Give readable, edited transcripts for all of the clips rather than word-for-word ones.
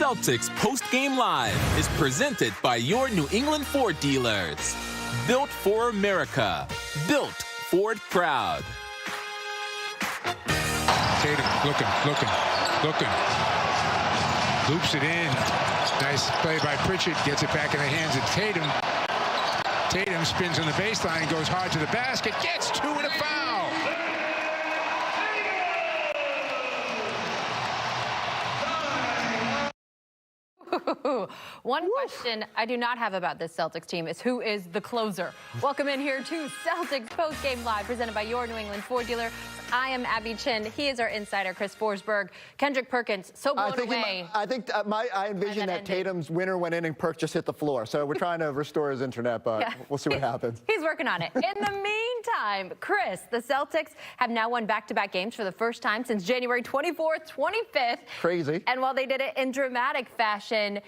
Celtics Post-Game Live is presented by your New England Ford dealers. Built for America. Built Ford proud. Tatum looking. Loops it in. Nice play by Pritchard. Gets it back in the hands of Tatum. Tatum spins on the baseline, goes hard to the basket, gets two and a foul. One question I do not have about this Celtics team is who is the closer. Welcome in here to Celtics Post-Game Live, presented by your New England Ford dealer. I am Abby Chin. He is our insider, Chris Forsberg. Kendrick Perkins, so blown away. I envision that Tatum's winner went in and Perk just hit the floor. So we're trying to restore his internet, but we'll see what happens. He's working on it. In the meantime, Chris, the Celtics have now won back-to-back games for the first time since January 24th, 25th. Crazy. And while they did it in dramatic fashion,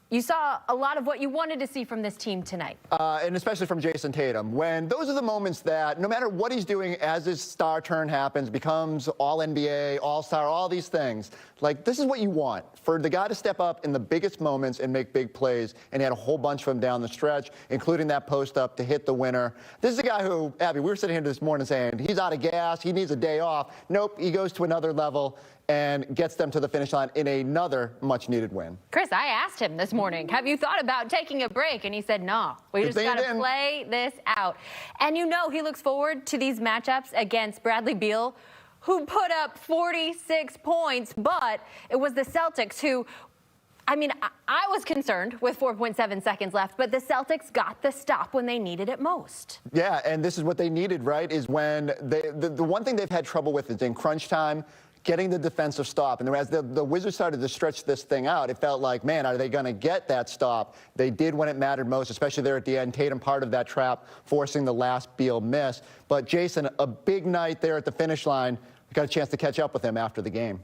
you saw a lot of what you wanted to see from this team tonight. And especially from Jason Tatum. When those are the moments that no matter what he's doing as his star turn happens, becomes All-NBA, All-Star, all these things, like this is what you want. For the guy to step up in the biggest moments and make big plays, and he had a whole bunch of them down the stretch, including that post-up to hit the winner. This is a guy who, Abby, we were sitting here this morning saying he's out of gas, he needs a day off. Nope, he goes to another level and gets them to the finish line in another much-needed win. Chris, I asked him this morning, have you thought about taking a break? And he said, no, we just got to play this out. And you know he looks forward to these matchups against Bradley Beal, who put up 46 points, but it was the Celtics who, I mean, I was concerned with 4.7 seconds left, but the Celtics got the stop when they needed it most. Yeah, and this is what they needed, right, is when the one thing they've had trouble with is in crunch time, getting the defensive stop. And as the Wizards started to stretch this thing out, it felt like, man, are they going to get that stop? They did when it mattered most, especially there at the end. Tatum part of that trap, forcing the last Beal miss. But Jason, a big night there at the finish line. We got a chance to catch up with him after the game.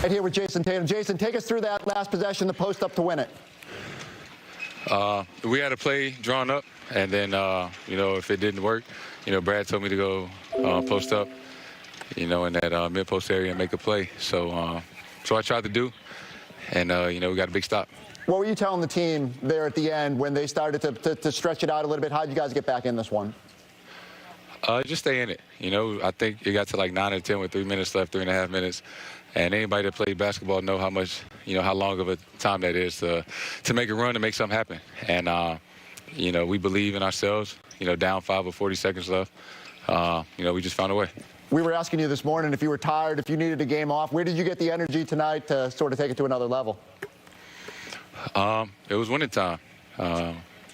Right here with Jason Tatum. Jason, take us through that last possession, the post up to win it. We had a play drawn up, and then, if it didn't work, Brad told me to go post up, in that mid-post area and make a play. So I tried to do, and, we got a big stop. What were you telling the team there at the end when they started to stretch it out a little bit? How did you guys get back in this one? Just stay in it. I think it got to like 9 or 10 with 3 minutes left, 3.5 minutes. And anybody that played basketball know how much, how long of a time that is to make a run, to make something happen. And, we believe in ourselves, down 5 or 40 seconds left. We just found a way. We were asking you this morning if you were tired, if you needed a game off. Where did you get the energy tonight to sort of take it to another level? It was winning time.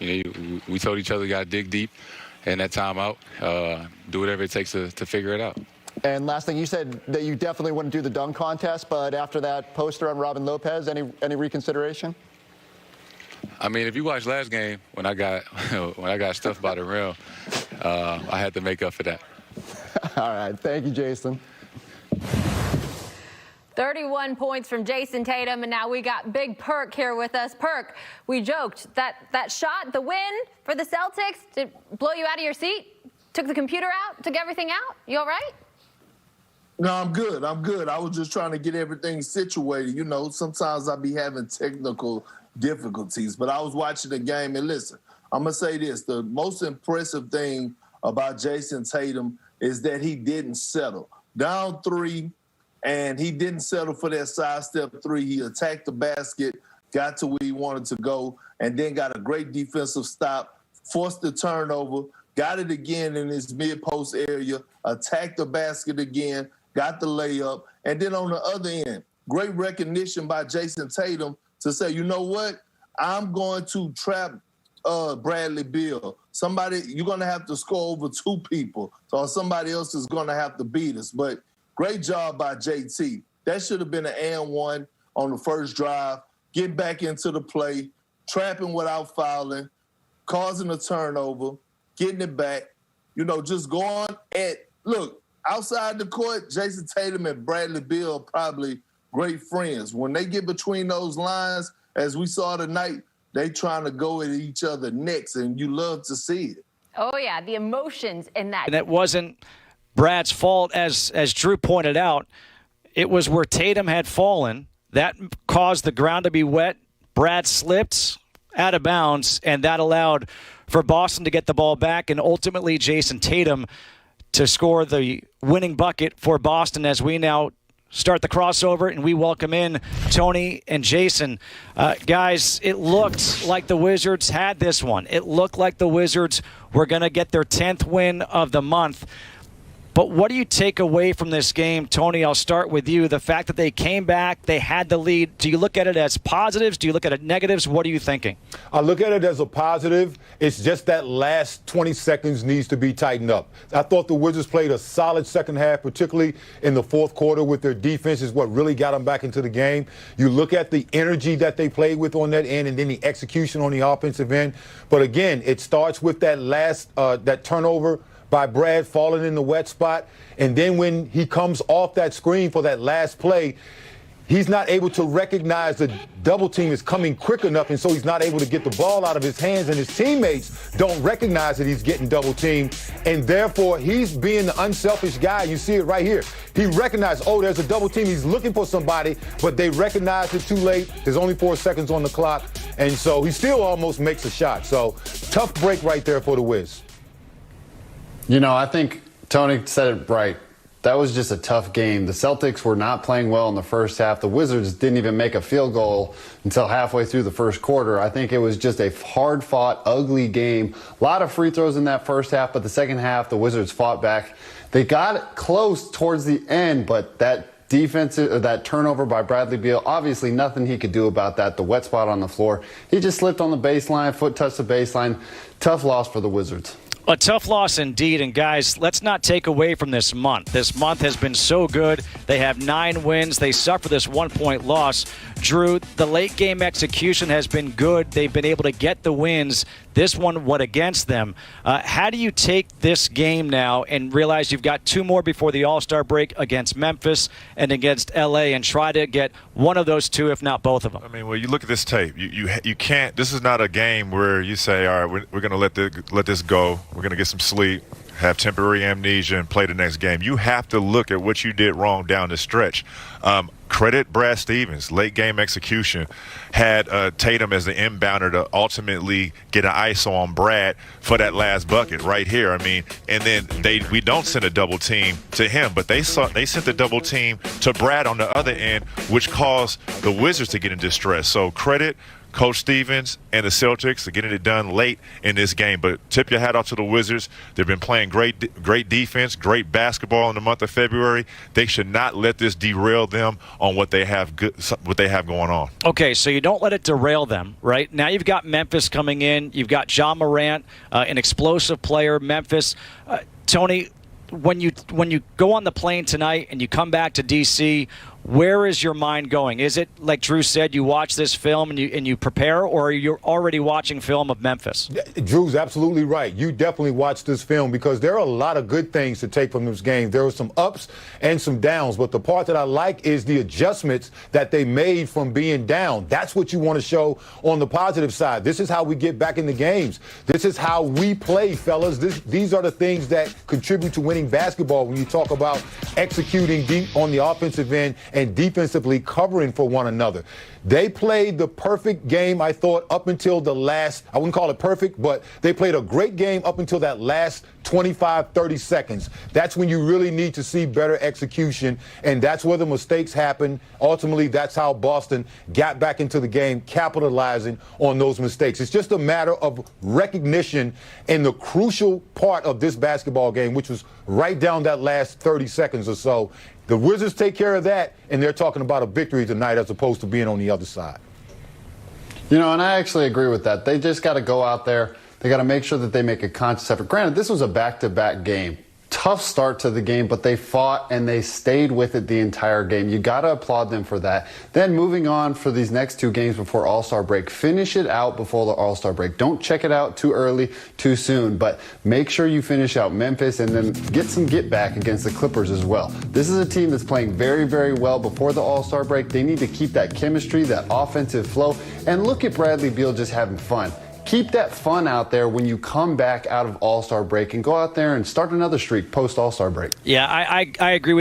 We told each other we got to dig deep in that timeout, do whatever it takes to figure it out. And last thing, you said that you definitely wouldn't do the dunk contest, but after that poster on Robin Lopez, any reconsideration? I mean, if you watched last game when I got stuffed by the rim, I had to make up for that. All right. Thank you, Jason. 31 points from Jason Tatum, and now we got Big Perk here with us. Perk, we joked that shot, the win for the Celtics, did it blow you out of your seat? Took the computer out? Took everything out? You all right? No, I'm good. I was just trying to get everything situated. Sometimes I be having technical difficulties, but I was watching the game, and listen, I'm going to say this. The most impressive thing about Jason Tatum is that he didn't settle. Down 3, and he didn't settle for that sidestep 3. He attacked the basket, got to where he wanted to go, and then got a great defensive stop, forced the turnover, got it again in his mid-post area, attacked the basket again, got the layup, and then on the other end, great recognition by Jason Tatum to say, you know what, I'm going to trap Bradley Beal. You're going to have to score over 2 people, so somebody else is going to have to beat us. But great job by JT. That should have been an and one on the first drive, getting back into the play, trapping without fouling, causing a turnover, getting it back, just going look, outside the court, Jason Tatum and Bradley Beal are probably great friends. When they get between those lines, as we saw tonight, they trying to go at each other next, and you love to see it. Oh, yeah, the emotions in that. And it wasn't Brad's fault, as Drew pointed out. It was where Tatum had fallen. That caused the ground to be wet. Brad slipped out of bounds, and that allowed for Boston to get the ball back and ultimately Jason Tatum to score the winning bucket for Boston as we now start the crossover and we welcome in Tony and Jason. Guys, it looked like the Wizards had this one. It looked like the Wizards were going to get their 10th win of the month. But what do you take away from this game? Tony, I'll start with you. The fact that they came back, they had the lead. Do you look at it as positives? Do you look at it negatives? What are you thinking? I look at it as a positive. It's just that last 20 seconds needs to be tightened up. I thought the Wizards played a solid second half, particularly in the fourth quarter with their defense is what really got them back into the game. You look at the energy that they played with on that end and then the execution on the offensive end. But again, it starts with that last that turnover by Brad falling in the wet spot. And then when he comes off that screen for that last play, he's not able to recognize the double team is coming quick enough, and so he's not able to get the ball out of his hands, and his teammates don't recognize that he's getting double teamed, and therefore he's being the unselfish guy. You see it right here. He recognized, oh, there's a double team. He's looking for somebody, but they recognize it too late. There's only 4 seconds on the clock, and so he still almost makes a shot. So tough break right there for the Wiz. You know, I think Tony said it right. That was just a tough game. The Celtics were not playing well in the first half. The Wizards didn't even make a field goal until halfway through the first quarter. I think it was just a hard-fought, ugly game. A lot of free throws in that first half, but the second half, the Wizards fought back. They got close towards the end, but that defense, that turnover by Bradley Beal, obviously nothing he could do about that. The wet spot on the floor. He just slipped on the baseline, foot touched the baseline. Tough loss for the Wizards. A tough loss indeed, and guys, let's not take away from this month. This month has been so good. They have 9 wins. They suffer this 1-point loss. Drew, the late-game execution has been good. They've been able to get the wins. This one went against them. How do you take this game now and realize you've got 2 more before the All-Star break against Memphis and against L.A. and try to get one of those 2, if not both of them? I mean, well, you look at this tape. You can't. This is not a game where you say, all right, we're going to let this go. We're going to get some sleep, have temporary amnesia, and play the next game. You have to look at what you did wrong down the stretch. Credit Brad Stevens, late game execution, had Tatum as the inbounder to ultimately get an ISO on Brad for that last bucket right here. I mean, and then we don't send a double team to him, but they sent the double team to Brad on the other end, which caused the Wizards to get in distress. So credit Coach Stevens and the Celtics for getting it done late in this game. But tip your hat off to the Wizards. They've been playing great defense, great basketball in the month of February. They should not let this derail them on what they have going on. Okay, so you don't let it derail them, right? Now you've got Memphis coming in. You've got Ja Morant, an explosive player. Memphis, Tony, when you go on the plane tonight and you come back to D.C., where is your mind going? Is it, like Drew said, you watch this film and you prepare, or are you already watching film of Memphis? Drew's absolutely right. You definitely watch this film because there are a lot of good things to take from this game. There are some ups and some downs, but the part that I like is the adjustments that they made from being down. That's what you want to show on the positive side. This is how we get back in the games. This is how we play, fellas. These are the things that contribute to winning basketball when you talk about executing deep on the offensive end and defensively covering for one another. They played the perfect game, I thought, up until the last, I wouldn't call it perfect, but they played a great game up until that last 25, 30 seconds. That's when you really need to see better execution, and that's where the mistakes happen. Ultimately, that's how Boston got back into the game, capitalizing on those mistakes. It's just a matter of recognition in the crucial part of this basketball game, which was right down that last 30 seconds or so. The Wizards take care of that, and they're talking about a victory tonight as opposed to being on the other side. You know, and I actually agree with that. They just got to go out there. They got to make sure that they make a conscious effort. Granted, this was a back-to-back game. Tough start to the game, but they fought and they stayed with it the entire game. You got to applaud them for that. Then moving on for these next 2 games before All-Star break, finish it out before the All-Star break. Don't check it out too early, too soon, but make sure you finish out Memphis and then get some get back against the Clippers as well. This is a team that's playing very, very well before the All-Star break. They need to keep that chemistry, that offensive flow, and look at Bradley Beal just having fun. Keep that fun out there when you come back out of All-Star break and go out there and start another streak post All-Star break. Yeah, I agree with